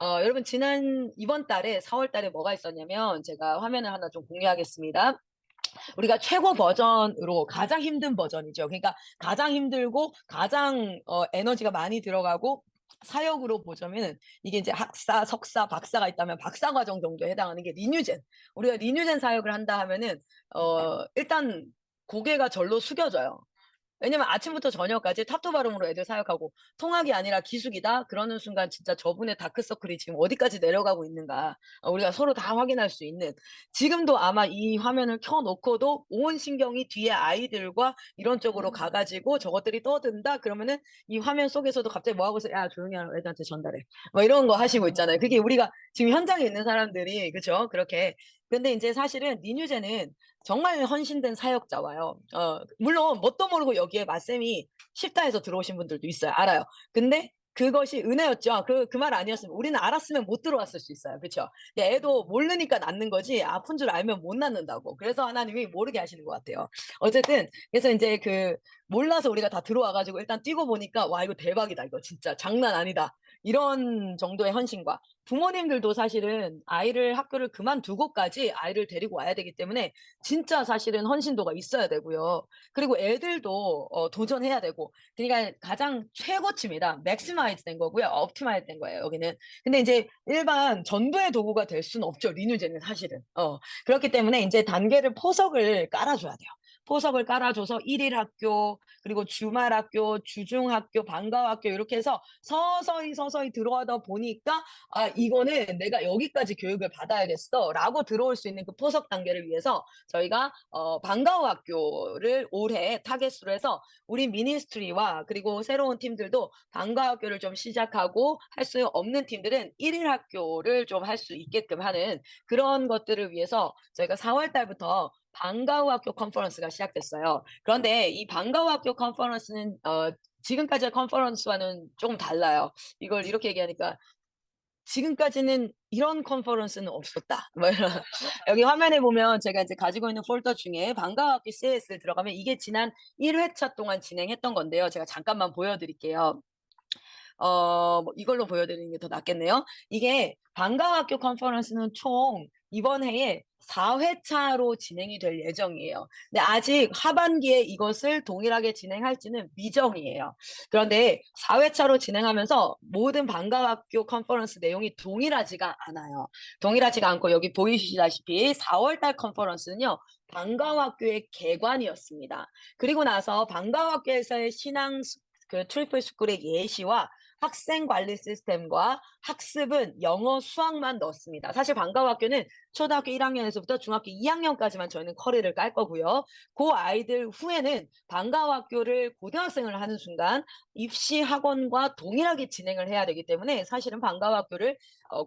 여러분 이번 달에 4월 달에 뭐가 있었냐면 제가 화면을 하나 좀 공유하겠습니다. 우리가 최고 버전으로 가장 힘든 버전이죠. 그러니까 가장 힘들고 가장 에너지가 많이 들어가고 사역으로 보자면은 이게 이제 학사, 석사, 박사가 있다면 박사 과정 정도에 해당하는 게 리뉴젠. 우리가 리뉴젠 사역을 한다 하면은 일단 고개가 절로 숙여져요. 왜냐면 아침부터 저녁까지 탑도 발음으로 애들 사역하고 통학이 아니라 기숙이다 그러는 순간 진짜 저분의 다크서클이 지금 어디까지 내려가고 있는가 우리가 서로 다 확인할 수 있는, 지금도 아마 이 화면을 켜 놓고도 온 신경이 뒤에 아이들과 이런 쪽으로 가 가지고 저것들이 떠든다 그러면은 이 화면 속에서도 갑자기 뭐 하고 있어, "야 조용히 하라. 애들한테 전달해." 뭐 이런 거 하시고 있잖아요. 그게 우리가 지금 현장에 있는 사람들이, 그쵸? 그렇게. 근데 인제 사실은 니뉴제는 정말 헌신된 사역자와요. 물론 뭣도 모르고 여기에 맞쌤이 싫다 해서 들어오신 분들도 있어요. 알아요. 근데 그것이 은혜였죠. 그 말 아니었으면 우리는 알았으면 못 들어왔을 수 있어요. 그쵸? 근데 애도 모르니까 낳는 거지 아픈 줄 알면 못 낳는다고. 그래서 하나님이 모르게 하시는 것 같아요. 어쨌든 그래서 인제 몰라서 우리가 다 들어와 가지고 일단 뛰고 보니까 '와 이거 대박이다. 이거 진짜 장난 아니다.' 이런 정도의 헌신과, 부모님들도 사실은 아이를 학교를 그만두고까지 아이를 데리고 와야 되기 때문에 진짜 사실은 헌신도가 있어야 되고요. 그리고 애들도 도전해야 되고, 그러니까 가장 최고치입니다. 맥시마이즈 된 거고요. 옵티마이즈 된 거예요, 여기는. 근데 이제 일반 전도의 도구가 될 수는 없죠, 리뉴제는 사실은. 그렇기 때문에 인제 단계를 포석을 깔아 줘야 돼요. 포석을 깔아 줘서 일일 학교, 그리고 주말 학교, 주중 학교, 방과후 학교 이렇게 해서 서서히, 서서히 들어가다 보니까 '아 이거는 내가 여기까지 교육을 받아야겠어.'라고 들어올 수 있는 그 포석 단계를 위해서 저희가 방과후 학교를 올해 타겟으로 해서 우리 미니스트리와 그리고 새로운 팀들도 방과후 학교를 좀 시작하고, 할 수 없는 팀들은 일일 학교를 좀 할 수 있게끔 하는 그런 것들을 위해서 저희가 4월 달부터 방과후 학교 컨퍼런스가 시작됐어요. 그런데 이 방과후 학교 컨퍼런스는 지금까지의 컨퍼런스와는 조금 달라요. 이걸 이렇게 얘기하니까 "지금까지는 이런 컨퍼런스는 없었다." 뭐 이런. 여기 화면에 보면 제가 이제 가지고 있는 폴더 중에 방과후 학교 CS를 들어가면 이게 지난 1 회차 동안 진행했던 건데요. 제가 잠깐만 보여 드릴게요. 뭐 이걸로 보여드리는 게 더 낫겠네요. 이게 방과학교 컨퍼런스는 총 이번 해에 4회차로 진행이 될 예정이에요. 근데 아직 하반기에 이것을 동일하게 진행할지는 미정이에요. 그런데 4회차로 진행하면서 모든 방과학교 컨퍼런스 내용이 동일하지가 않아요. 동일하지가 않고 여기 보이시다시피 4월 달 컨퍼런스는요, 방과학교의 개관이었습니다. 그리고 나서 방과학교에서의 트리플 스쿨의 예시와 학생 관리 시스템과 학습은 영어, 수학만 넣습니다. 사실 방과후학교는 초등학교 1학년에서부터 중학교 2학년까지만 저희는 커리를 깔 거고요. 그 아이들 후에는 방과후학교를 고등학생을 하는 순간 입시 학원과 동일하게 진행을 해야 되기 때문에 사실은 방과후학교를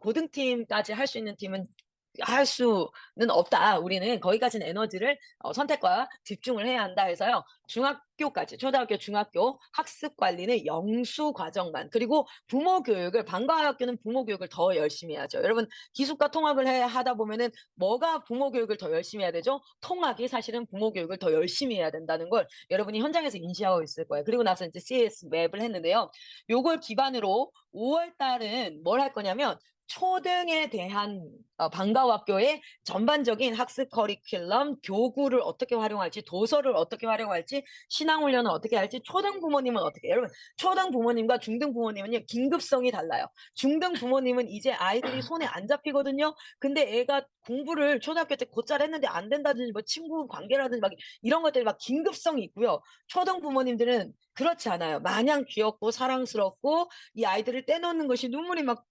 고등팀까지 할 수 있는 팀은 할 수는 없다. 우리는 거기까지는 에너지를 선택과 집중을 해야 한다 해서요. 중학교까지, 초등학교, 중학교 학습 관리는 영수 과정만, 그리고 부모 교육을, 방과학교는 부모 교육을 더 열심히 해야죠. 여러분 기숙과 통학을 하다 보면은 뭐가 부모 교육을 더 열심히 해야 되죠? 통학이 사실은 부모 교육을 더 열심히 해야 된다는 걸 여러분이 현장에서 인지하고 있을 거예요. 그리고 나서 이제 CS 맵을 했는데요. 요걸 기반으로 5월 달은 뭘 할 거냐면 초등에 대한 방과후학교의 전반적인 학습 커리큘럼, 교구를 어떻게 활용할지, 도서를 어떻게 활용할지, 신앙 훈련을 어떻게 할지, 초등 부모님은 어떻게, 여러분 초등 부모님과 중등 부모님은요 긴급성이 달라요. 중등 부모님은 이제 아이들이 손에 안 잡히거든요. 근데 애가 공부를 초등학교 때 곧잘 했는데 안 된다든지 뭐 친구 관계라든지 막 이런 것들이 막 긴급성이 있고요. 초등 부모님들은 그렇지 않아요. 마냥 귀엽고 사랑스럽고 이 아이들을 떼놓는 것이 눈물이 막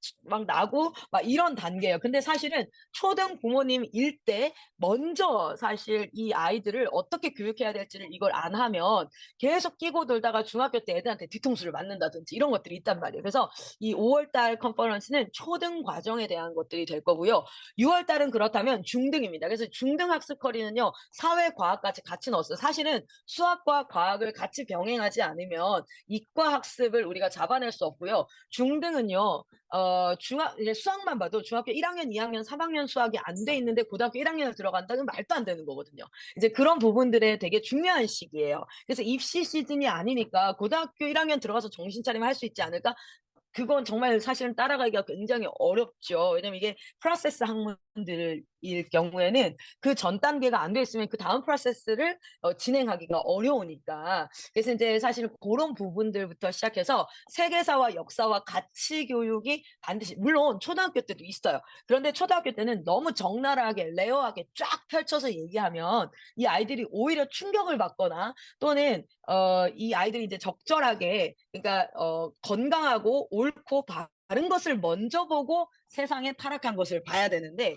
나고 막 이런 단계예요. 근데 사실은 초등 부모님일 때 먼저 사실 이 아이들을 어떻게 교육해야 될지를 이걸 안 하면 계속 끼고 돌다가 중학교 때 애들한테 뒤통수를 맞는다든지 이런 것들이 있단 말이에요. 그래서 이 5월 달 컨퍼런스는 초등 과정에 대한 것들이 될 거고요. 6월 달은 그렇다면 중등입니다. 그래서 중등 학습 커리는요, 사회 과학까지 같이 넣었어요. 사실은 수학과 과학을 같이 병행하지 않으면 이과 학습을 우리가 잡아낼 수 없고요. 중등은요, 이제 수학만 봐도 중학교 1학년, 2학년, 3학년 수학이 안 돼 있는데 고등학교 1학년에 들어간다는 말도 안 되는 거거든요. 이제 그런 부분들에 되게 중요한 시기예요. 그래서 입시 시즌이 아니니까 고등학교 1학년 들어가서 정신 차리면 할 수 있지 않을까? 그건 정말 사실은 따라가기가 굉장히 어렵죠. 왜냐면 이게 프로세스 학문들일 경우에는 그 전 단계가 안 돼 있으면 그다음 프로세스를 진행하기가 어려우니까. 그래서 인제 사실은 고런 부분들부터 시작해서 세계사와 역사와 가치 교육이 반드시, 물론 초등학교 때도 있어요. 그런데 초등학교 때는 너무 적나라하게 레어하게 쫙 펼쳐서 얘기하면 이 아이들이 오히려 충격을 받거나, 또는 이 아이들이 이제 적절하게, 그러니까 건강하고 옳고 바른 것을 먼저 보고 세상에 타락한 것을 봐야 되는데,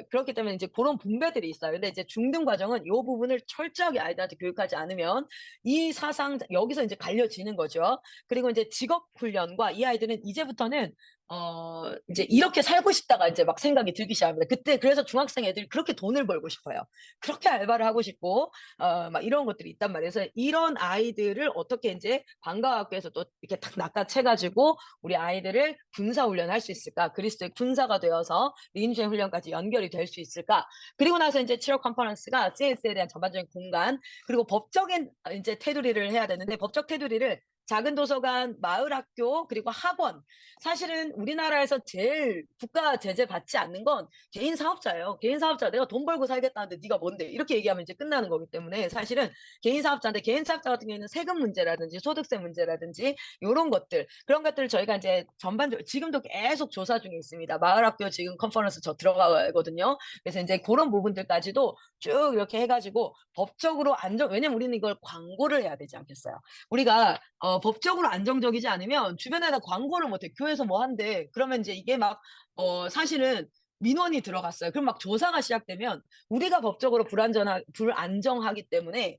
그렇기 때문에 이제 그런 분배들이 있어요. 근데 이제 중등 과정은 요 부분을 철저하게 아이들한테 교육하지 않으면 이 사상 여기서 이제 갈려지는 거죠. 그리고 이제 직업 훈련과, 이 아이들은 이제부터는 이제 이렇게 살고 싶다가 이제 막 생각이 들기 시작합니다. 그때 그래서 중학생 애들이 그렇게 돈을 벌고 싶어요. 그렇게 알바를 하고 싶고 막 이런 것들이 있단 말이에요. 그래서 이런 아이들을 어떻게 인제 방과학교에서 또 이렇게 탁 낚아채 가지고 우리 아이들을 군사 훈련할 수 있을까? 그리스도의 군사가 되어서 민주주의 훈련까지 연결이 될 수 있을까? 그리고 나서 인제 7월 컨퍼런스가 CS에 대한 전반적인 공간, 그리고 법적인 인제 테두리를 해야 되는데, 법적 테두리를 작은 도서관, 마을 학교, 그리고 학원. 사실은 우리나라에서 제일 국가 제재 받지 않는 건 개인 사업자예요. 개인 사업자, "내가 돈 벌고 살겠다는데 네가 뭔데?" 이렇게 얘기하면 이제 끝나는 거기 때문에, 사실은 개인 사업자인데, 개인 사업자 같은 경우에는 세금 문제라든지 소득세 문제라든지 요런 것들, 그런 것들을 저희가 인제 전반적으로 지금도 계속 조사 중에 있습니다. 마을 학교 지금 컨퍼런스 저 들어가거든요. 그래서 인제 고런 부분들까지도 쭉 이렇게 해 가지고 법적으로 안정, 왜냐면 우리는 이걸 광고를 해야 되지 않겠어요. 우리가 법적으로 안정적이지 않으면 주변에다 광고를 못 해. "교회에서 뭐 한대." 그러면 인제 이게 막 사실은 민원이 들어갔어요. 그럼 막 조사가 시작되면 우리가 법적으로 불안정하기 때문에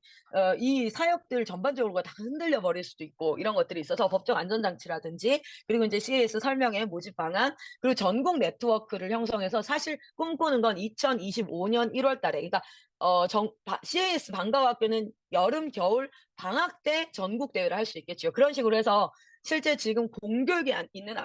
이 사역들 전반적으로가 다 흔들려 버릴 수도 있고, 이런 것들이 있어서 법적 안전 장치라든지, 그리고 인제 CAS 설명회, 모집 방안, 그리고 전국 네트워크를 형성해서, 사실 꿈꾸는 건 2025년 1월 달에, 그러니까 CAS 방과후 학교는 여름, 겨울 방학 때 전국 대회를 할 수 있겠지요. 그런 식으로 해서 실제 지금 공교육이 있는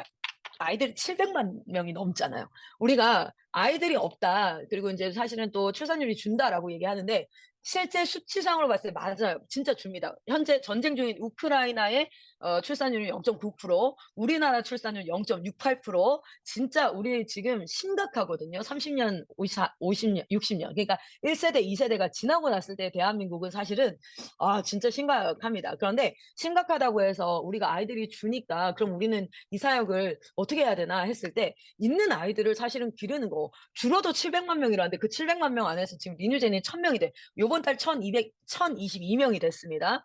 아이들이 700만 명이 넘잖아요. 우리가 아이들이 없다, 그리고 인제 사실은 또 출산율이 준다라고 얘기하는데, 실제 수치상으로 봤을 때 맞아요. 진짜 줍니다. 현재 전쟁 중인 우크라이나의 출산율이 0.9%, 우리나라 출산율 0.68%. 진짜 우리 지금 심각하거든요. 30년, 50년, 60년. 그러니까 1 세대, 2 세대가 지나고 났을 때 대한민국은 사실은 진짜 심각합니다. 그런데 심각하다고 해서 우리가 아이들이 주니까 그럼 우리는 이 사역을 어떻게 해야 되나 했을 때, 있는 아이들을 사실은 기르는 거, 줄어도 700만 명이라는데 그 700만 명 안에서 지금 리뉴젠이 1000명이 돼, 요번 달 1222명이 됐습니다.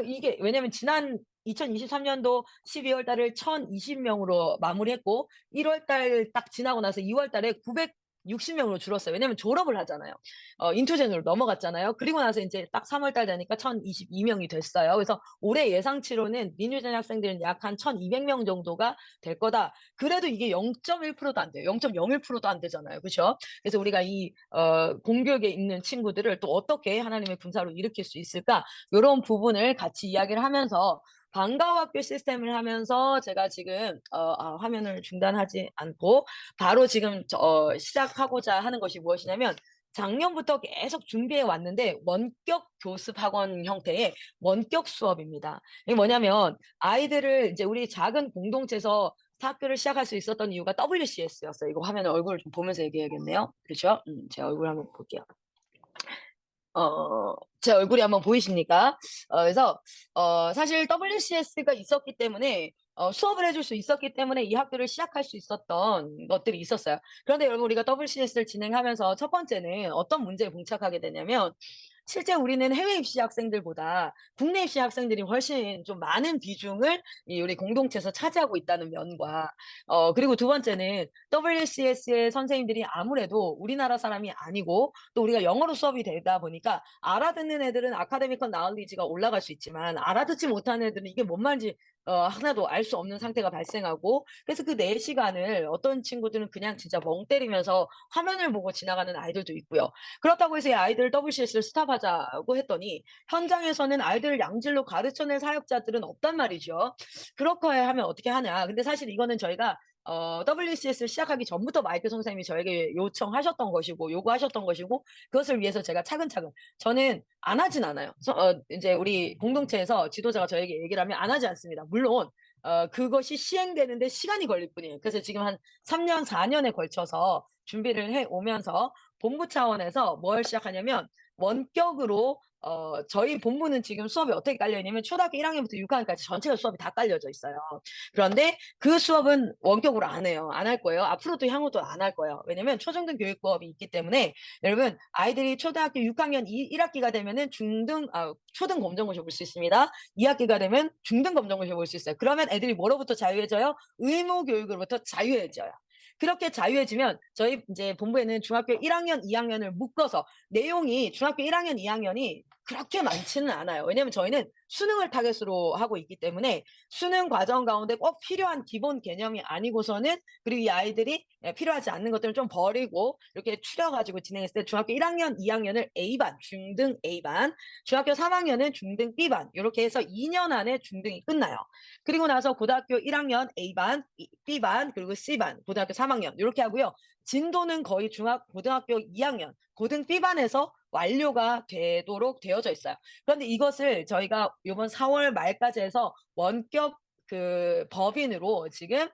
이게 왜냐면 지난 2023년도 12월 달을 1020명으로 마무리했고, 1월 달 딱 지나고 나서 2월 달에 960명으로 줄었어요. 왜냐면 졸업을 하잖아요. 인투젠으로 넘어갔잖아요. 그리고 나서 인제 딱 3월 달 되니까 1022명이 됐어요. 그래서 올해 예상치로는 민주전 학생들은 약 한 1200명 정도가 될 거다. 그래도 이게 0.1%도 안 돼요. 0.01%도 안 되잖아요. 그죠? 그래서 우리가 이 공교육에 있는 친구들을 또 어떻게 하나님의 군사로 일으킬 수 있을까? 요런 부분을 같이 이야기를 하면서, 방과후 학교 시스템을 하면서 제가 지금 화면을 중단하지 않고 바로 지금 시작하고자 하는 것이 무엇이냐면, 작년부터 계속 준비해 왔는데 원격 교습 학원 형태의 원격 수업입니다. 이게 뭐냐면, 아이들을 이제 우리 작은 공동체에서 학교를 시작할 수 있었던 이유가 WCS였어요. 이거 화면에 얼굴을 좀 보면서 얘기해야겠네요. 그렇죠? 제 얼굴 한번 볼게요. 제 얼굴이 한번 보이십니까? 그래서 사실 WCS가 있었기 때문에 수업을 해줄 수 있었기 때문에 이 학교를 시작할 수 있었던 것들이 있었어요. 그런데 여러분, 우리가 WCS를 진행하면서 첫 번째는 어떤 문제에 봉착하게 되냐면, 실제 우리는 해외 입시 학생들보다 국내 입시 학생들이 훨씬 좀 많은 비중을 이 우리 공동체에서 차지하고 있다는 면과, 그리고 두 번째는 WCS의 선생님들이 아무래도 우리나라 사람이 아니고, 또 우리가 영어로 수업이 되다 보니까 알아듣는 애들은 아카데미컬 나울리지가 올라갈 수 있지만, 알아듣지 못하는 애들은 이게 뭔 말인지 하나도 알 수 없는 상태가 발생하고, 그래서 그 4 시간을 어떤 친구들은 그냥 진짜 멍 때리면서 화면을 보고 지나가는 아이들도 있고요. 그렇다고 해서 이 아이들 WCS를 스탑하자고 했더니 현장에서는 아이들을 양질로 가르쳐낼 사역자들은 없단 말이죠. 그렇게 하면 어떻게 하냐. 근데 사실 이거는 저희가 WCS를 시작하기 전부터 마이크 선생님이 저에게 요청하셨던 것이고 요구하셨던 것이고, 그것을 위해서 제가 차근차근, 저는 안 하진 않아요. 인제 우리 공동체에서 지도자가 저에게 얘기를 하면 안 하지 않습니다. 물론 그것이 시행되는데 시간이 걸릴 뿐이에요. 그래서 지금 한 3 년, 4 년에 걸쳐서 준비를 해 오면서 본부 차원에서 뭘 시작하냐면 원격으로 저희 본부는 지금 수업이 어떻게 깔려 있냐면 초등학교 1 학년부터 6 학년까지 전체가 수업이 다 깔려져 있어요. 그런데 그 수업은 원격으로 안 해요. 안 할 거예요. 앞으로도 향후도 안 할 거예요. 왜냐면 초중등 교육법이 있기 때문에 여러분 아이들이 초등학교 6 학년 1 학기가 되면은 초등 검정고시 볼 수 있습니다. 2 학기가 되면 중등 검정고시 볼 수 있어요. 그러면 애들이 뭐로부터 자유해져요? 의무 교육으로부터 자유해져요. 그렇게 자유해지면 저희 이제 본부에는 중학교 1 학년, 2 학년을 묶어서 내용이 중학교 1 학년, 2 학년이 그렇게 많지는 않아요. 왜냐하면 저희는 수능을 타겟으로 하고 있기 때문에 수능 과정 가운데 꼭 필요한 기본 개념이 아니고서는 그리고 이 아이들이 필요하지 않는 것들을 좀 버리고 이렇게 추려 가지고 진행했을 때 중학교 1 학년, 2 학년을 A반, 중등 A반, 중학교 3 학년은 중등 B반 요렇게 해서 2년 안에 중등이 끝나요. 그리고 나서 고등학교 1 학년 A반, B반 그리고 C반, 고등학교 3 학년 요렇게 하고요. 진도는 거의 고등학교 2 학년, 고등 B반에서 완료가 되도록 되어져 있어요. 그런데 이것을 저희가 요번 4월 말까지 해서 원격 법인으로 지금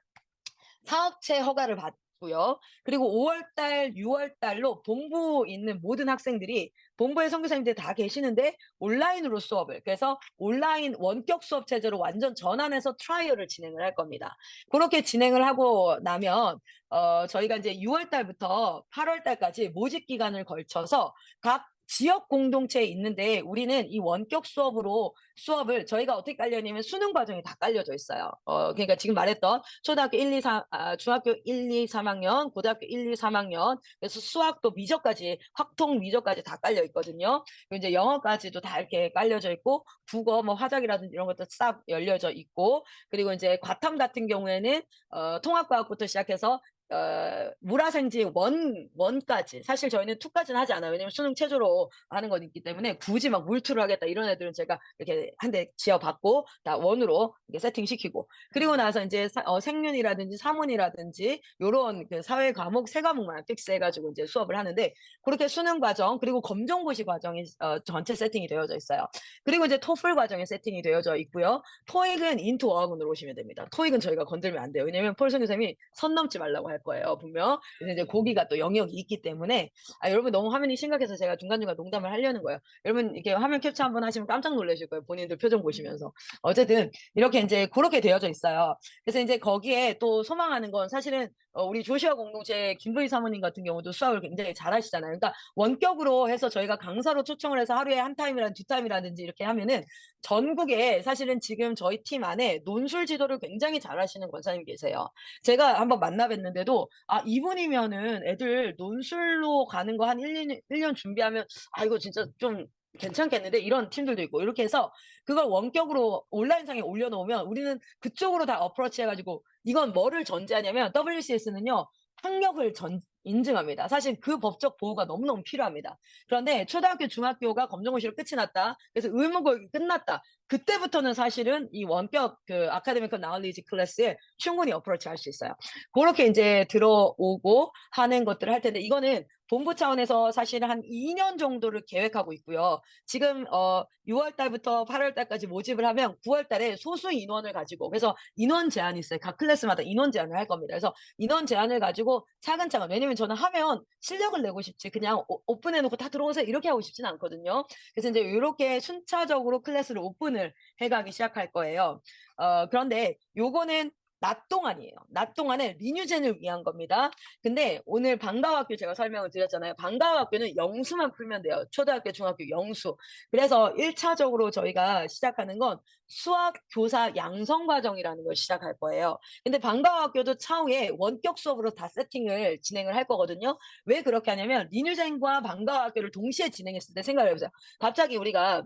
사업체 허가를 받고요. 그리고 5월 달, 6월 달로 본부 있는 모든 학생들이 본부에 선교사님들이 다 계시는데 온라인으로 수업을 그래서 온라인 원격 수업 체제로 완전 전환해서 트라이얼을 진행을 할 겁니다. 그렇게 진행을 하고 나면 저희가 이제 6월 달부터 8월 달까지 모집 기간을 걸쳐서 각 지역 공동체에 있는데 우리는 이 원격 수업을 저희가 어떻게 깔려냐면 수능 과정이 다 깔려져 있어요. 그러니까 지금 말했던 초등학교 1, 2, 3 중학교 1, 2, 3 학년, 고등학교 1, 2, 3 학년 그래서 수학도 미적까지 확통 미적까지 다 깔려 있거든요. 그리고 이제 영어까지도 다 이렇게 깔려져 있고 국어 뭐 화작이라든지 이런 것도 싹 열려져 있고 그리고 이제 과탐 같은 경우에는 통합과학부터 시작해서 물화생지 1까지 사실 저희는 2 까지는 하지 않아요. 왜냐면 수능 최저로 하는 건 있기 때문에 굳이 막 물투를 하겠다 이런 애들은 제가 이렇게 한 대 지어 받고 다 원으로 이렇게 세팅시키고 그리고 나서 인제 생륜이라든지 사문이라든지 요런 사회 과목 3 과목만 픽스해 가지고 인제 수업을 하는데 고렇게 수능 과정 그리고 검정고시 과정이 전체 세팅이 되어져 있어요. 그리고 이제 토플 과정이 세팅이 되어져 있고요. 토익은 인투 어학원으로 오시면 됩니다. 토익은 저희가 건들면 안 돼요. 왜냐면 폴 선생님이 선 넘지 말라고 할 거예요, 분명. 그래서 이제 거기가 또 영역이 있기 때문에 여러분 너무 화면이 심각해서 제가 중간중간 농담을 하려는 거예요. 여러분 이렇게 화면 캡처 한번 하시면 깜짝 놀라실 거예요, 본인들 표정 보시면서. 어쨌든 이렇게 인제 고렇게 되어져 있어요. 그래서 인제 거기에 또 소망하는 건 사실은 우리 조시아 공동체 김부희 사모님 같은 경우도 수학을 굉장히 잘하시잖아요. 그러니까 원격으로 해서 저희가 강사로 초청을 해서 하루에 1 타임이라든 2 타임이라든지 이렇게 하면은 전국에 사실은 지금 저희 팀 안에 논술 지도를 굉장히 잘하시는 권사님 계세요. 제가 한번 만나 뵀는데도 이분이면은 애들 논술로 가는 거 한 1-2 년 준비하면 이거 진짜 좀 괜찮겠는데 이런 팀들도 있고 이렇게 해서 그걸 원격으로 온라인상에 올려 놓으면 우리는 그쪽으로 다 어프로치 해 가지고 이건 뭐를 전제하냐면 WCS는요. 학력을 인증합니다. 사실 그 법적 보호가 너무너무 필요합니다. 그런데 초등학교, 중학교가 검정고시로 끝이 났다. 그래서 의무교육이 끝났다. 그때부터는 사실은 이 원격 아카데미컬 나울리지 클래스에 충분히 어프로치 할 수 있어요. 고렇게 인제 들어오고 하는 것들을 할 텐데 이거는 본부 차원에서 사실은 한 2년 정도를 계획하고 있고요. 지금 6월 달부터 8월 달까지 모집을 하면 9월 달에 소수 인원을 가지고 그래서 인원 제한이 있어요. 각 클래스마다 인원 제한을 할 겁니다. 그래서 인원 제한을 가지고 차근차근 왜냐면 저는 하면 실력을 내고 싶지 그냥 오픈해 놓고 "다 들어오세요." 이렇게 하고 싶지는 않거든요. 그래서 인제 요렇게 순차적으로 클래스를 오픈을 해 가기 시작할 거예요. 그런데 요거는 낮 동안이에요. 낮 동안에 리뉴젠을 위한 겁니다. 근데 오늘 방과후학교 제가 설명을 드렸잖아요. 방과후학교는 영수만 풀면 돼요. 초등학교, 중학교 영수. 그래서 1 차적으로 저희가 시작하는 건 수학 교사 양성 과정이라는 걸 시작할 거예요. 근데 방과후학교도 차후에 원격 수업으로 다 세팅을 진행을 할 거거든요. 왜 그렇게 하냐면 리뉴젠과 방과후학교를 동시에 진행했을 때 생각을 해 보세요. 갑자기 우리가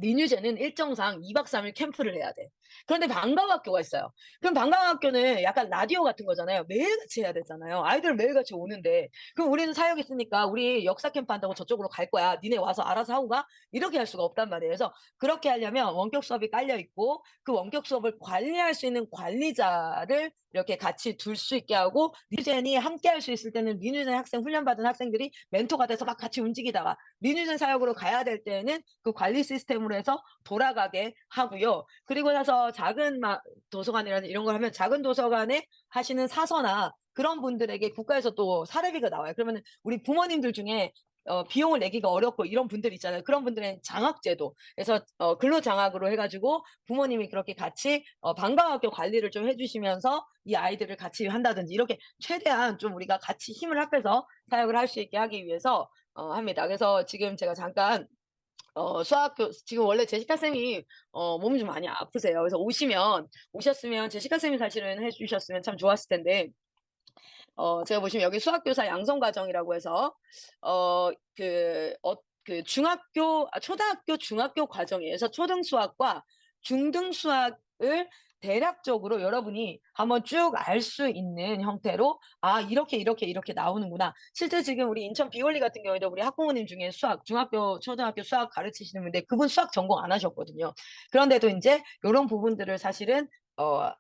리뉴제는 일정상 2박 3일 캠프를 해야 돼. 그런데 방과후학교가 있어요. 그럼 방과후학교는 약간 라디오 같은 거잖아요. 매일같이 해야 되잖아요. 아이들 매일같이 오는데. 그럼 우리는 사역 있으니까 "우리 역사 캠프 한다고 저쪽으로 갈 거야. 니네 와서 알아서 하고 가." 이렇게 할 수가 없단 말이에요. 그래서 그렇게 하려면 원격 수업이 깔려 있고 그 원격 수업을 관리할 수 있는 관리자를 이렇게 같이 둘 수 있게 하고 리뉴젠이 함께 할 수 있을 때는 리뉴젠 학생 훈련 받은 학생들이 멘토가 돼서 막 같이 움직이다가 리뉴젠 사역으로 가야 될 때에는 그 관리 시스템으로 해서 돌아가게 하고요. 그리고 나서 집에서 작은 도서관이라든지 이런 걸 하면 작은 도서관에 하시는 사서나 그런 분들에게 국가에서 또 사례비가 나와요. 그러면은 우리 부모님들 중에 비용을 내기가 어렵고 이런 분들 있잖아요. 그런 분들은 장학제도, 그래서 근로장학으로 해 가지고 부모님이 그렇게 같이 방과학교 관리를 좀 해 주시면서 이 아이들을 같이 한다든지 이렇게 최대한 좀 우리가 같이 힘을 합해서 사역을 할 수 있게 하기 위해서 합니다. 그래서 지금 제가 잠깐 수학교 지금 원래 제시카 쌤이 몸이 좀 많이 아프세요. 그래서 오셨으면 제시카 쌤이 사실은 해 주셨으면 참 좋았을 텐데, 제가 보시면 여기 수학교사 양성 과정이라고 해서 초등학교, 중학교 과정이에요. 그래서 초등 수학과 중등 수학을 대략적으로 여러분이 한번 쭉 알 수 있는 형태로 '아 이렇게, 이렇게, 이렇게 나오는구나.' 실제 지금 우리 인천 비월리 같은 경우에도 우리 학부모님 중에 수학 중학교, 초등학교 수학 가르치시는 분인데 그분 수학 전공 안 하셨거든요. 그런데도 인제 요런 부분들을 사실은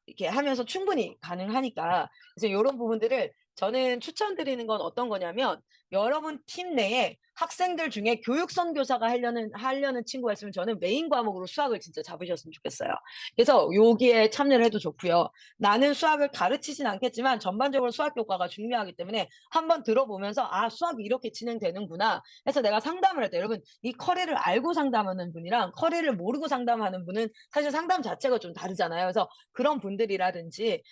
이렇게 하면서 충분히 가능하니까 이제 요런 부분들을 저는 추천드리는 건 어떤 거냐면, 여러분 팀 내에 학생들 중에 교육 선교사가 하려는 친구가 있으면 저는 메인 과목으로 수학을 진짜 잡으셨으면 좋겠어요. 그래서 여기에 참여를 해도 좋고요. 나는 수학을 가르치진 않겠지만 전반적으로 수학 교과가 중요하기 때문에 한번 들어보면서 '아 수학이 이렇게 진행되는구나.' 해서 내가 상담을 할 때, 여러분 이 커리를 알고 상담하는 분이랑 커리를 모르고 상담하는 분은 사실 상담 자체가 좀 다르잖아요. 그래서 그런 분들이라든지,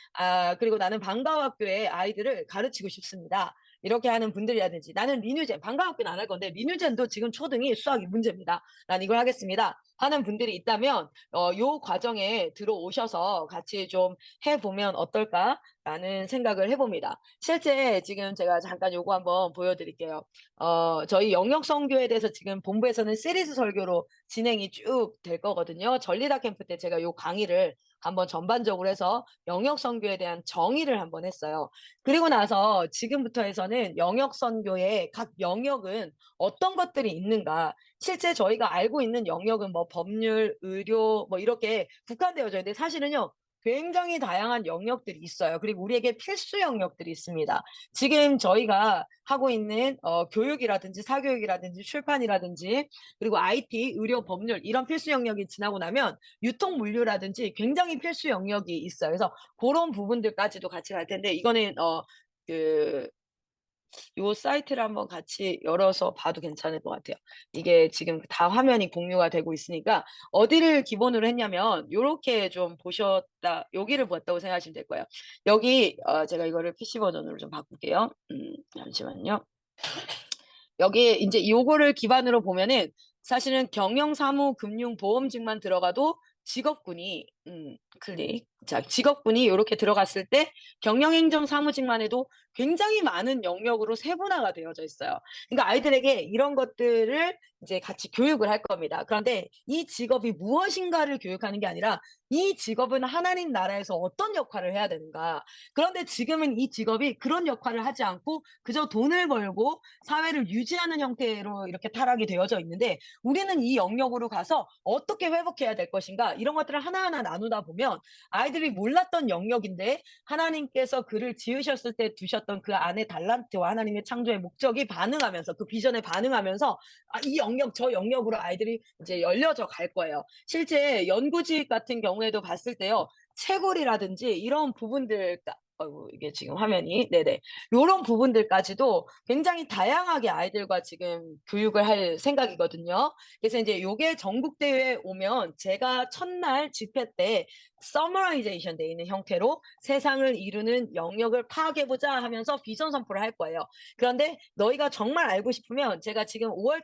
그리고 나는 방과후학교의 아이들을 가르치고 싶습니다, 이렇게 하는 분들이라든지, 나는 리뉴젠 방과후학교는 안 할 건데 리뉴젠도 지금 초등이 수학이 문제입니다, 난 이걸 하겠습니다 하는 분들이 있다면 요 과정에 들어오셔서 같이 좀 해 보면 어떨까라는 생각을 해 봅니다. 실제 지금 제가 잠깐 요거 한번 보여 드릴게요. 저희 영역 선교에 대해서 지금 본부에서는 시리즈 설교로 진행이 쭉 될 거거든요. 전리다 캠프 때 제가 요 강의를 한번 전반적으로 해서 영역 선교에 대한 정의를 한번 했어요. 그리고 나서 지금부터 해서는 영역 선교의 각 영역은 어떤 것들이 있는가. 실제 저희가 알고 있는 영역은 뭐 법률, 의료 뭐 이렇게 국한되어져 있는데 사실은요, 굉장히 다양한 영역들이 있어요. 그리고 우리에게 필수 영역들이 있습니다. 지금 저희가 하고 있는 교육이라든지 사교육이라든지 출판이라든지 그리고 IT, 의료, 법률 이런 필수 영역이 지나고 나면 유통 물류라든지 굉장히 필수 영역이 있어요. 그래서 그런 부분들까지도 같이 갈 텐데, 이거는 그 요 사이트를 한번 같이 열어서 봐도 괜찮을 것 같아요. 이게 지금 다 화면이 공유가 되고 있으니까 어디를 기본으로 했냐면 요렇게 좀 보셨다, 여기를 봤다고 생각하시면 될 거예요. 여기 제가 이거를 PC 버전으로 좀 바꿀게요. 잠시만요. 여기에 인제 요거를 기반으로 보면은 사실은 경영, 사무, 금융, 보험직만 들어가도 직업군이 직업군이 요렇게 들어갔을 때 경영, 행정, 사무직만 해도 굉장히 많은 영역으로 세분화가 되어져 있어요. 그러니까 아이들에게 이런 것들을 이제 같이 교육을 할 겁니다. 그런데 이 직업이 무엇인가를 교육하는 게 아니라 이 직업은 하나님 나라에서 어떤 역할을 해야 되는가. 그런데 지금은 이 직업이 그런 역할을 하지 않고 그저 돈을 벌고 사회를 유지하는 형태로 이렇게 타락이 되어져 있는데, 우리는 이 영역으로 가서 어떻게 회복해야 될 것인가, 이런 것들을 하나하나 나누다 보면 아이들이 몰랐던 영역인데 하나님께서 그를 지으셨을 때 두셨던 그 안에 달란트와 하나님의 창조의 목적이 반응하면서, 그 비전에 반응하면서 이 영역 저 영역으로 아이들이 이제 열려져 갈 거예요. 실제 연구직 같은 경우에도 봤을 때요, 채굴이라든지 이런 부분들, 아이고 이게 지금 화면이, 네네, 요런 부분들까지도 굉장히 다양하게 아이들과 지금 교육을 할 생각이거든요. 그래서 인제 요게 전국대회에 오면 제가 첫날 집회 때 서머라이제이션 돼 있는 형태로 "세상을 이루는 영역을 파악해 보자." 하면서 비전 선포를 할 거예요. 그런데 너희가 정말 알고 싶으면 제가 지금 5월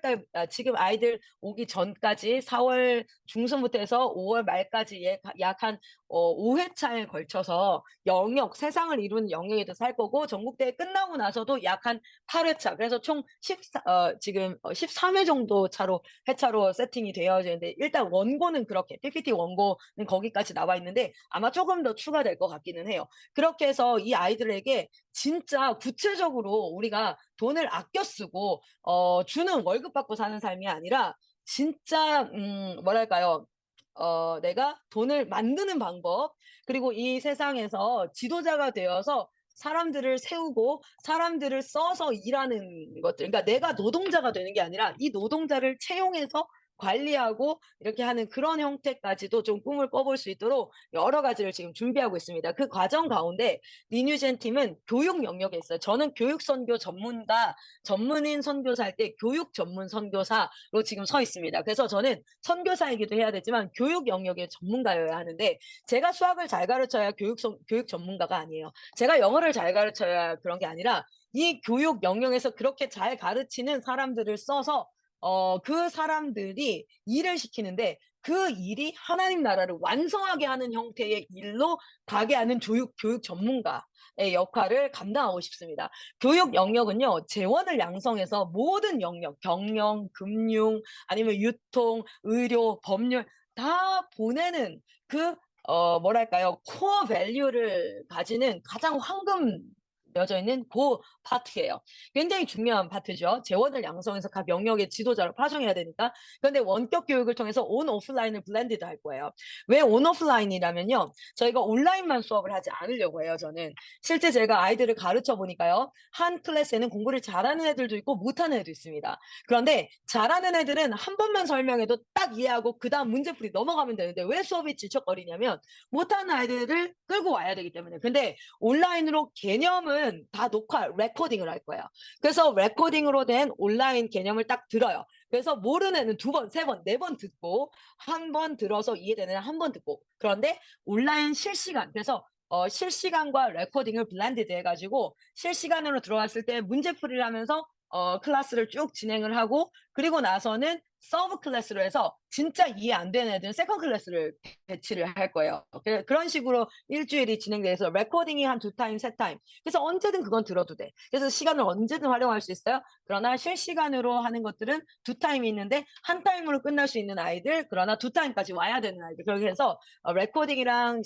지금 아이들 오기 전까지 4월 중순부터 해서 5월 말까지 약 한 5 회차에 걸쳐서 영역, 세상을 이루는 영역에 대해서 할 거고, 전국대회 끝나고 나서도 약 한 8 회차, 그래서 총 13회 정도 회차로 세팅이 되어져 있는데, 일단 원고는 그렇게 PPT 원고는 거기까지 나와 있는데 아마 조금 더 추가될 것 같기는 해요. 그렇게 해서 이 아이들에게 진짜 구체적으로 우리가 돈을 아껴 쓰고 주는 월급 받고 사는 삶이 아니라 진짜 뭐랄까요? 내가 돈을 만드는 방법, 그리고 이 세상에서 지도자가 되어서 사람들을 세우고 사람들을 써서 일하는 것들, 그러니까 내가 노동자가 되는 게 아니라 이 노동자를 채용해서 관리하고 이렇게 하는 그런 형태까지도 좀 꿈을 꿔볼 수 있도록 여러 가지를 지금 준비하고 있습니다. 그 과정 가운데 리뉴젠 팀은 교육 영역에 있어요. 저는 교육 선교 전문가, 전문인 선교사일 때 교육 전문 선교사로 지금 서 있습니다. 그래서 저는 선교사이기도 해야 되지만 교육 영역의 전문가여야 하는데 제가 수학을 잘 가르쳐야 교육 전문가가 아니에요. 제가 영어를 잘 가르쳐야 그런 게 아니라 이 교육 영역에서 그렇게 잘 가르치는 사람들을 써서 그 사람들이 일을 시키는데 그 일이 하나님 나라를 완성하게 하는 형태의 일로 가게 하는 교육 전문가의 역할을 감당하고 싶습니다. 교육 영역은요, 재원을 양성해서 모든 영역, 경영, 금융, 아니면 유통, 의료, 법률 다 보내는 그 뭐랄까요? 코어 밸류를 가지는 가장 황금여져 있는 그 파트예요. 굉장히 중요한 파트죠. 재원을 양성해서 각 영역의 지도자로 파송해야 되니까. 그런데 원격 교육을 통해서 온 오프라인을 블렌디드 할 거예요. 왜 온 오프라인이라면요. 저희가 온라인만 수업을 하지 않으려고 해요, 저는. 실제 제가 아이들을 가르쳐 보니까요. 한 클래스에는 공부를 잘하는 애들도 있고 못하는 애도 있습니다. 그런데 잘하는 애들은 한 번만 설명해도 딱 이해하고 그다음 문제풀이 넘어가면 되는데 왜 수업이 질척거리냐면 못하는 아이들을 끌고 와야 되기 때문에. 근데 온라인으로 개념은 다 녹화, 레코딩을 할 거예요. 그래서 레코딩으로 된 온라인 개념을 딱 들어요. 그래서 모르는 애는 두 번, 세 번, 네 번 듣고 한 번 들어서 이해되는 애는 한 번 듣고 그런데 온라인 실시간 그래서 실시간과 레코딩을 블렌디드 해가지고 실시간으로 들어왔을 때 문제풀이를 하면서 클래스를 쭉 진행을 하고 그리고 나서는 서브 클래스로 해서 진짜 이해 안 되는 애들은 세컨 클래스를 배치를 할 거예요. 그런 식으로 일주일이 진행돼서 레코딩이 한 2타임, 3타임. 그래서 언제든 그건 들어도 돼. 그래서 시간을 언제든 활용할 수 있어요. 그러나 실시간으로 하는 것들은 2타임이 있는데 한 타임으로 끝날 수 있는 아이들, 그러나 2타임까지 와야 되는 아이들. 그렇게 해서 레코딩이랑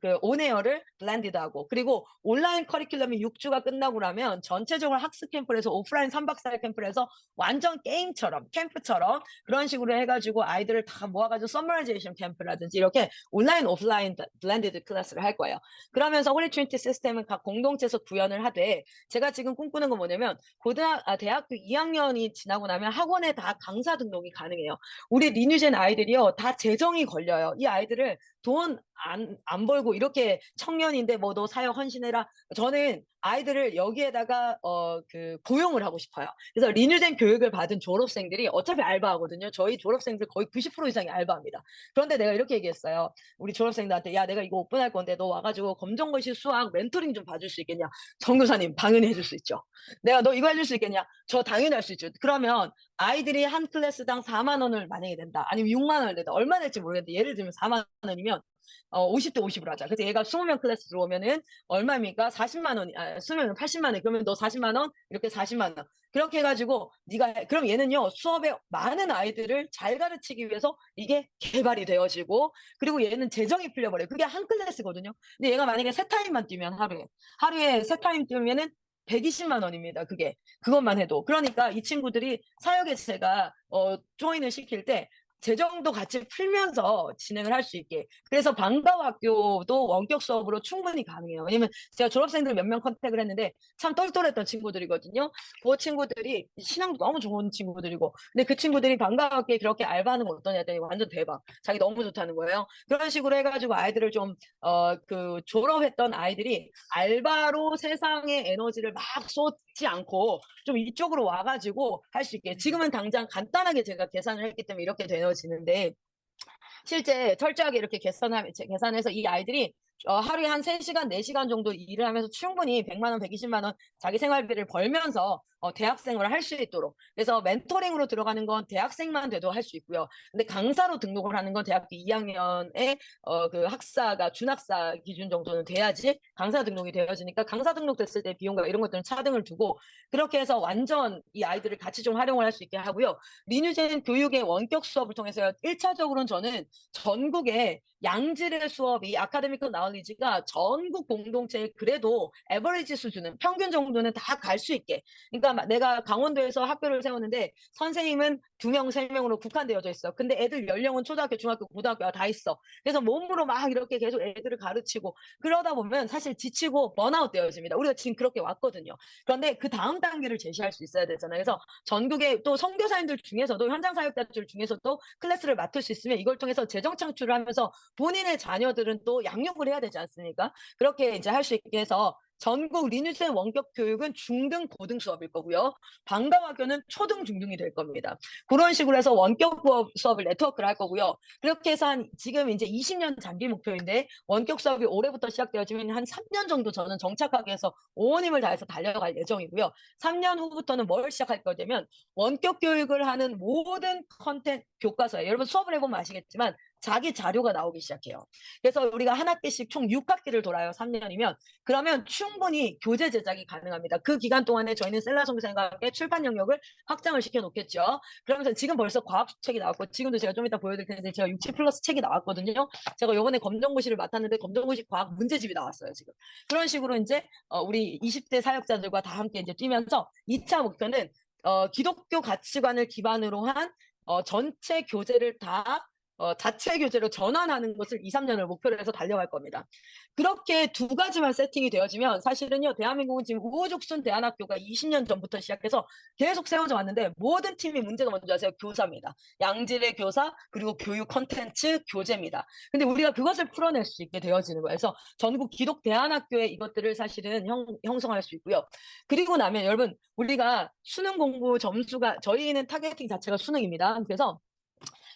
그 온에어를 블렌디드하고 그리고 온라인 커리큘럼이 6주가 끝나고 나면 전체적으로 학습 캠프를 해서 오프라인 3박 4일 캠프를 해서 완전 게임처럼 캠프처럼 그런 식으로 해가지고 아이들을 다 모아가지고 서머라이제이션 캠프라든지 이렇게 온라인 오프라인 블렌디드 클래스를 할 거예요. 그러면서 홀리 트리니티 시스템은 각 공동체에서 구현을 하되 제가 지금 꿈꾸는 건 뭐냐면 대학교 2학년이 지나고 나면 학원에 다 강사 등록이 가능해요. 우리 리뉴젠 아이들이요 다 재정이 걸려요. 이 아이들을 돈 안 벌고 이렇게 청년인데 뭐 너 사역 헌신해라. 저는 아이들을 여기에다가 그 고용을 하고 싶어요. 그래서 리뉴젠 교육을 받은 졸업생들이 어차피 알바하거든요. 저희 졸업생들 거의 90% 이상이 알바합니다. 그런데 내가 이렇게 얘기했어요. 우리 졸업생들한테 야 내가 이거 오픈할 건데 너 와가지고 검정고시 수학 멘토링 좀 봐줄 수 있겠냐? 정교사님 당연히 해줄 수 있죠. 내가 너 이거 해줄 수 있겠냐? 저 당연히 할 수 있죠. 그러면 아이들이 한 클래스당 4만 원을 만약에 낸다. 아니면 6만 원을 낸다. 얼마 낼지 모르겠는데 예를 들면 4만 원이면 50대 50으로 하자. 그래서 얘가 20명 클래스 들어오면은 얼마입니까? 40만 원이, 20명은 80만 원. 그러면 너 40만 원, 이렇게 40만 원. 그렇게 해가지고 네가 그럼 얘는요 수업에 많은 아이들을 잘 가르치기 위해서 이게 개발이 되어지고 그리고 얘는 재정이 풀려버려요. 그게 한 클래스거든요. 근데 얘가 만약에 세 타임만 뛰면 하루에 세 타임 뛰면은 120만 원입니다. 그것만 해도. 그러니까 이 친구들이 사역에 제가 조인을 시킬 때 재정도 같이 풀면서 진행을 할 수 있게. 그래서 방과후 학교도 원격 수업으로 충분히 가능해요. 왜냐면 제가 졸업생들 몇 명 컨택을 했는데 참 똘똘했던 친구들이거든요. 그 친구들이 신앙도 너무 좋은 친구들이고 근데 그 친구들이 방과후 학교에 그렇게 알바하는 거 어떠냐 했더니 완전 대박. 자기 너무 좋다는 거예요. 그런 식으로 해가지고 아이들을 좀 그 졸업했던 아이들이 알바로 세상의 에너지를 막 쏟지 않고 좀 이쪽으로 와가지고 할 수 있게 지금은 당장 간단하게 제가 계산을 했기 때문에 이렇게 되어지는데 실제 철저하게 이렇게 계산해서 이 아이들이 하루에 한 3시간, 4시간 정도 일을 하면서 충분히 100만 원, 120만 원 자기 생활비를 벌면서 대학생활을 할 수 있도록. 그래서 멘토링으로 들어가는 건 대학생만 돼도 할 수 있고요. 근데 강사로 등록을 하는 건 대학교 2학년에 그 학사가 준학사 기준 정도는 돼야지 강사 등록이 되어지니까 강사 등록됐을 때 비용과 이런 것들은 차등을 두고 그렇게 해서 완전 이 아이들을 같이 좀 활용을 할 수 있게 하고요. 리뉴젠 교육의 원격 수업을 통해서 1차적으로는 저는 전국에 양질의 수업이 아카데미컬 나울리지가 전국 공동체에 그래도 에버리지 수준은 평균 정도는 다 갈 수 있게. 그러니까 내가 강원도에서 학교를 세웠는데 선생님은 2명, 3명으로 국한되어져 있어. 근데 애들 연령은 초등학교, 중학교, 고등학교가 다 있어. 그래서 몸으로 막 이렇게 계속 애들을 가르치고 그러다 보면 사실 지치고 번아웃 되어집니다. 우리가 지금 그렇게 왔거든요. 그런데 그 다음 단계를 제시할 수 있어야 되잖아요. 그래서 전국의 또 선교사님들 중에서도 현장 사역자들 중에서도 클래스를 맡을 수 있으면 이걸 통해서 재정 창출을 하면서 본인의 자녀들은 또 양육을 해야 되지 않습니까? 그렇게 이제 할 수 있게 해서 전국 리뉴센 원격 교육은 중등 고등 수업일 거고요. 방과학교는 초등 중등이 될 겁니다. 그런 식으로 해서 원격 수업을 네트워크를 할 거고요. 그렇게 해서 한 지금 이제 20년 장기 목표인데 원격 수업이 올해부터 시작되어지면 한 3년 정도 저는 정착하기 위해서 온 힘을 다해서 달려갈 예정이고요. 3년 후부터는 뭘 시작할 거냐면 원격 교육을 하는 모든 컨텐츠 교과서에 여러분 수업을 해보면 아시겠지만 자기 자료가 나오기 시작해요. 그래서 우리가 한 학기씩 총 6학기를 돌아요. 3년이면. 그러면 충분히 교재 제작이 가능합니다. 그 기간 동안에 저희는 셀라 선교사님과 함께 출판 영역을 확장을 시켜 놓겠죠. 그러면서 지금 벌써 과학 책이 나왔고 지금도 제가 좀 이따 보여드릴 텐데 제가 67 플러스 책이 나왔거든요. 제가 요번에 검정고시를 맡았는데 검정고시 과학 문제집이 나왔어요. 지금. 그런 식으로 이제 우리 20대 사역자들과 다 함께 이제 뛰면서 2차 목표는 기독교 가치관을 기반으로 한 전체 교재를 다 자체 교재로 전환하는 것을 2, 3년을 목표로 해서 달려갈 겁니다. 그렇게 두 가지만 세팅이 되어지면 사실은요, 대한민국은 지금 우후죽순 대안학교가 20년 전부터 시작해서 계속 세워져 왔는데 모든 팀이 문제가 뭔지 아세요? 교사입니다. 양질의 교사, 그리고 교육 콘텐츠, 교재입니다. 근데 우리가 그것을 풀어낼 수 있게 되어지는 거예요. 그래서 전국 기독 대안학교에 이것들을 사실은 형성할 수 있고요. 그리고 나면 여러분, 우리가 수능 공부 점수가, 저희는 타겟팅 자체가 수능입니다. 그래서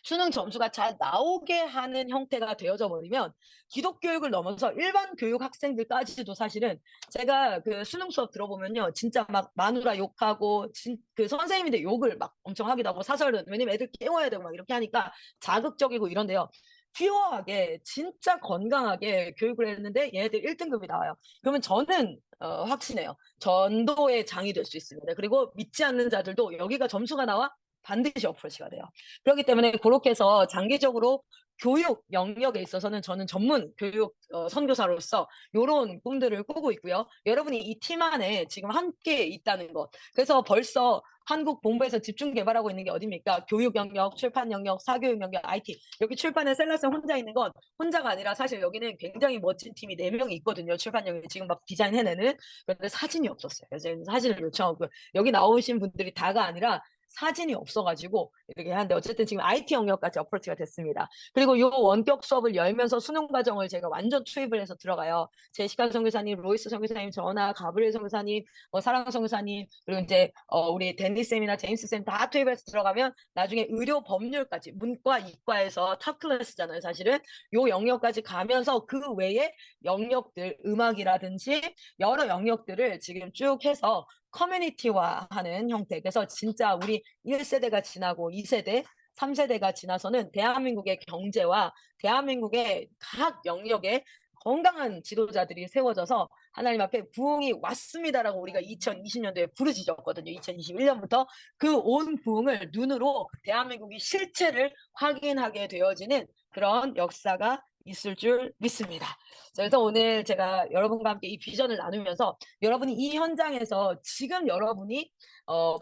수능 점수가 잘 나오게 하는 형태가 되어져 버리면 기독교육을 넘어서 일반 교육 학생들까지도 사실은 제가 그 수능 수업 들어보면요. 진짜 막 마누라 욕하고 그 선생님인데 욕을 막 엄청 하기도 하고 사설은 왜냐면 애들 깨워야 되고 막 이렇게 하니까 자극적이고 이런데요. 퓨어하게 진짜 건강하게 교육을 했는데 얘네들 1등급이 나와요. 그러면 저는 확신해요. 전도의 장이 될 수 있습니다. 그리고 믿지 않는 자들도 여기가 점수가 나와 반드시 어프로치가 돼요. 그렇기 때문에 그렇게 해서 장기적으로 교육 영역에 있어서는 저는 전문 교육 선교사로서 이런 꿈들을 꾸고 있고요. 여러분이 이 팀 안에 지금 함께 있다는 것. 그래서 벌써 한국 본부에서 집중 개발하고 있는 게 어디입니까? 교육 영역, 출판 영역, 사교육 영역, IT. 여기 출판에 셀라쌤 혼자 있는 건 혼자가 아니라 사실 여기는 굉장히 멋진 팀이 4명이 있거든요. 출판 영역에 지금 막 디자인 해내는. 그런데 사진이 없었어요. 그래서 사진을 요청하고 여기 나오신 분들이 다가 아니라 사진이 없어가지고 이렇게 하는데 어쨌든 지금 IT 영역까지 어프로치가 됐습니다. 그리고 이 원격 수업을 열면서 수능 과정을 제가 완전 투입을 해서 들어가요. 제시카 선교사님, 로이스 선교사님, 저나 가브리엘 선교사님, 사랑 선교사님, 그리고 이제 우리 댄디 쌤이나 제임스 쌤 다 투입해서 들어가면 나중에 의료 법률까지 문과, 이과에서 탑 클래스잖아요. 사실은 이 영역까지 가면서 그 외에 영역들 음악이라든지 여러 영역들을 지금 쭉 해서 커뮤니티화하는 형태. 그래서 진짜 우리 1세대가 지나고 2세대, 3세대가 지나서는 대한민국의 경제와 대한민국의 각 영역에 건강한 지도자들이 세워져서 하나님 앞에 부흥이 왔습니다라고 우리가 2020년도에 부르짖었거든요. 2021년부터 그 온 부흥을 눈으로 대한민국이 실체를 확인하게 되어지는 그런 역사가 있을 줄 믿습니다. 그래서 오늘 제가 여러분과 함께 이 비전을 나누면서 여러분이 이 현장에서 지금 여러분이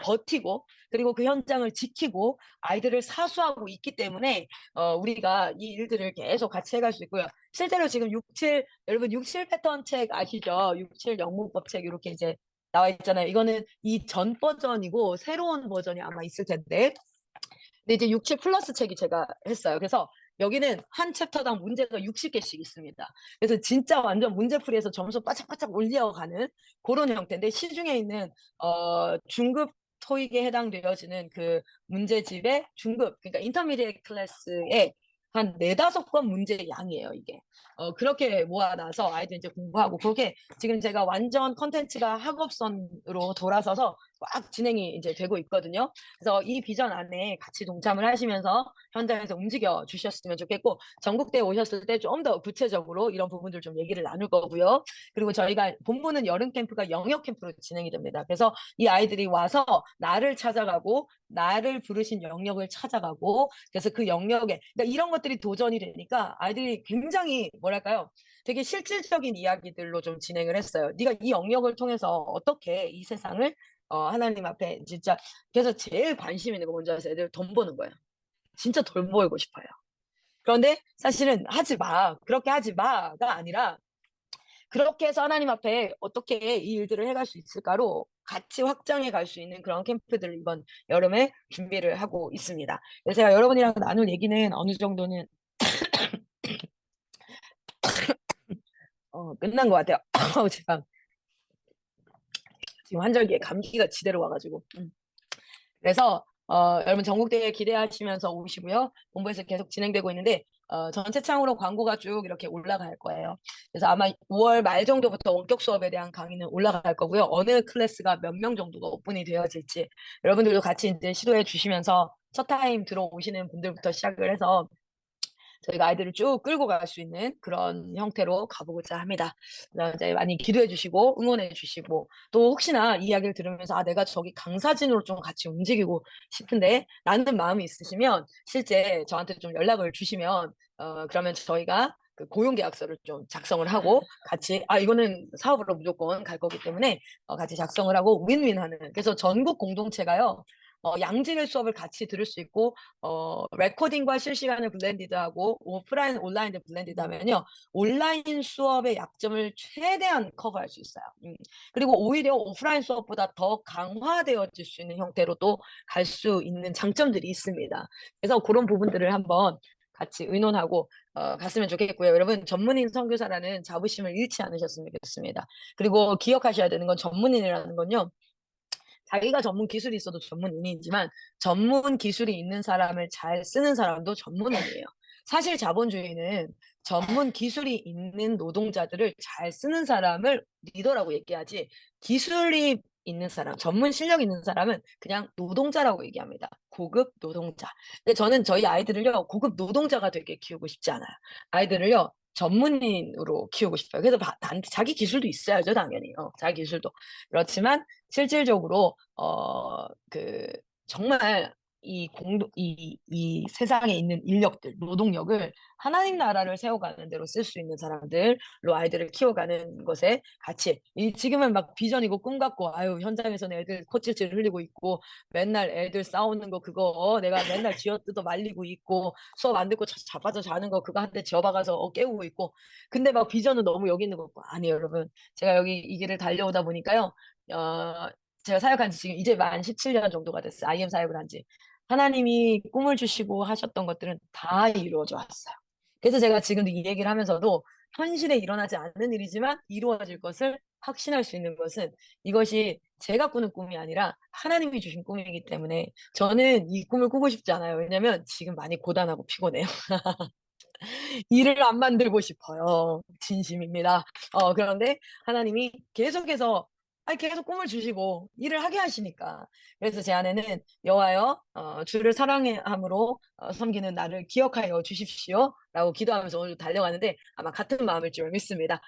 버티고 그리고 그 현장을 지키고 아이들을 사수하고 있기 때문에 우리가 이 일들을 계속 같이 해갈 수 있고요. 실제로 지금 67 여러분 67 패턴 책 아시죠? 67 영문법 책 이렇게 이제 나와 있잖아요. 이거는 이 전 버전이고 새로운 버전이 아마 있을 텐데 근데 이제 67 플러스 책이 제가 했어요. 그래서 여기는 한 챕터당 문제가 60개씩 있습니다. 그래서 진짜 완전 문제풀이에서 점수 바짝바짝 올려가는 그런 형태인데 시중에 있는 중급 토익에 해당되어지는 그 문제집의 중급 그러니까 인터미디에이트 클래스의 한 4~5권 문제의 양이에요, 이게. 그렇게 모아놔서 아이들 이제 공부하고 그렇게 지금 제가 완전 컨텐츠가 학업선으로 돌아서서 꽉 진행이 이제 되고 있거든요. 그래서 이 비전 안에 같이 동참을 하시면서 현장에서 움직여 주셨으면 좋겠고 전국대에 오셨을 때 좀 더 구체적으로 이런 부분들 좀 얘기를 나눌 거고요. 그리고 저희가 본부는 여름 캠프가 영역 캠프로 진행이 됩니다. 그래서 이 아이들이 와서 나를 찾아가고 나를 부르신 영역을 찾아가고 그래서 그 영역에 그러니까 이런 것들이 도전이 되니까 아이들이 굉장히 뭐랄까요? 되게 실질적인 이야기들로 좀 진행을 했어요. 네가 이 영역을 통해서 어떻게 이 세상을 하나님 앞에 진짜. 그래서 제일 관심 있는 거 뭔지 아세요? 애들 돈 버는 거예요. 진짜 돈 벌고 싶어요. 그런데 사실은 "하지 마. 그렇게 하지 마."가 아니라 그렇게 해서 하나님 앞에 어떻게 이 일들을 해갈 수 있을까로 같이 확장해 갈 수 있는 그런 캠프들을 이번 여름에 준비를 하고 있습니다. 그래서 제가 여러분이랑 나눌 얘기는 어느 정도는 끝난 것 같아요. 제가 지금 환절기에 감기가 지대로 와 가지고. 그래서 여러분 전국대회 기대하시면서 오시고요. 본부에서 계속 진행되고 있는데 전체창으로 광고가 쭉 이렇게 올라갈 거예요. 그래서 아마 5월 말 정도부터 원격 수업에 대한 강의는 올라갈 거고요. 어느 클래스가 몇 명 정도가 오픈이 되어질지 여러분들도 같이 이제 시도해 주시면서 첫 타임 들어오시는 분들부터 시작을 해서 저희가 아이들을 쭉 끌고 갈 수 있는 그런 형태로 가보고자 합니다. 그래서 이제 많이 기도해 주시고 응원해 주시고 또 혹시나 이 이야기를 들으면서 '아 내가 저기 강사진으로 좀 같이 움직이고 싶은데.' 라는 마음이 있으시면 실제 저한테 좀 연락을 주시면 그러면 저희가 그 고용 계약서를 좀 작성을 하고 같이 이거는 사업으로 무조건 갈 거기 때문에 같이 작성을 하고 윈윈하는. 그래서 전국 공동체가요. 양질의 수업을 같이 들을 수 있고 레코딩과 실시간을 블렌디드하고 오프라인, 온라인을 블렌디드하면요. 온라인 수업의 약점을 최대한 커버할 수 있어요. 그리고 오히려 오프라인 수업보다 더 강화되어질 수 있는 형태로 또 갈 수 있는 장점들이 있습니다. 그래서 그런 부분들을 한번 같이 의논하고 갔으면 좋겠고요. 여러분 전문인 선교사라는 자부심을 잃지 않으셨으면 좋겠습니다. 그리고 기억하셔야 되는 건 전문인이라는 건요. 자기가 전문 기술이 있어도 전문인이지만 전문 기술이 있는 사람을 잘 쓰는 사람도 전문인이에요. 사실 자본주의는 전문 기술이 있는 노동자들을 잘 쓰는 사람을 리더라고 얘기하지 기술이 있는 사람, 전문 실력 있는 사람은 그냥 노동자라고 얘기합니다. 고급 노동자. 근데 저는 저희 아이들을요, 고급 노동자가 되게 키우고 싶지 않아요. 아이들을요, 전문인으로 키우고 싶어요. 그래서 자기 기술도 있어야죠, 당연히. 자기 기술도. 그렇지만 실질적으로 그 정말 이 세상에 있는 인력들, 노동력을 하나님 나라를 세워가는 데로 쓸 수 있는 사람들로 아이들을 키워가는 것에 같이 지금은 막 비전이고 꿈 같고 아유 현장에서는 애들 코찔찔 흘리고 있고 맨날 애들 싸우는 거 그거 내가 맨날 쥐어뜯어 말리고 있고 수업 안 듣고 자빠져 자는 거 그거 한 대 쥐어박아서 깨우고 있고 근데 막 비전은 너무 여기 있는 거 아니에요 여러분. 제가 여기 이 길을 달려오다 보니까요. 어 제가 사역한 지 지금 이제 만 17년 정도가 됐어요. IM 사역을 한 지. 하나님이 꿈을 주시고 하셨던 것들은 다 이루어져 왔어요. 그래서 제가 지금도 이 얘기를 하면서도 현실에 일어나지 않는 일이지만 이루어질 것을 확신할 수 있는 것은 이것이 제가 꾸는 꿈이 아니라 하나님이 주신 꿈이기 때문에 저는 이 꿈을 꾸고 싶지 않아요. 왜냐면 지금 많이 고단하고 피곤해요. 일을 안 만들고 싶어요. 진심입니다. 그런데 하나님이 계속해서 계속 꿈을 주시고 일을 하게 하시니까. 그래서 제 안에는 "여호와여 주를 사랑함으로 섬기는 나를 기억하여 주십시오."라고 기도하면서 오늘도 달려가는데 아마 같은 마음일 줄 믿습니다.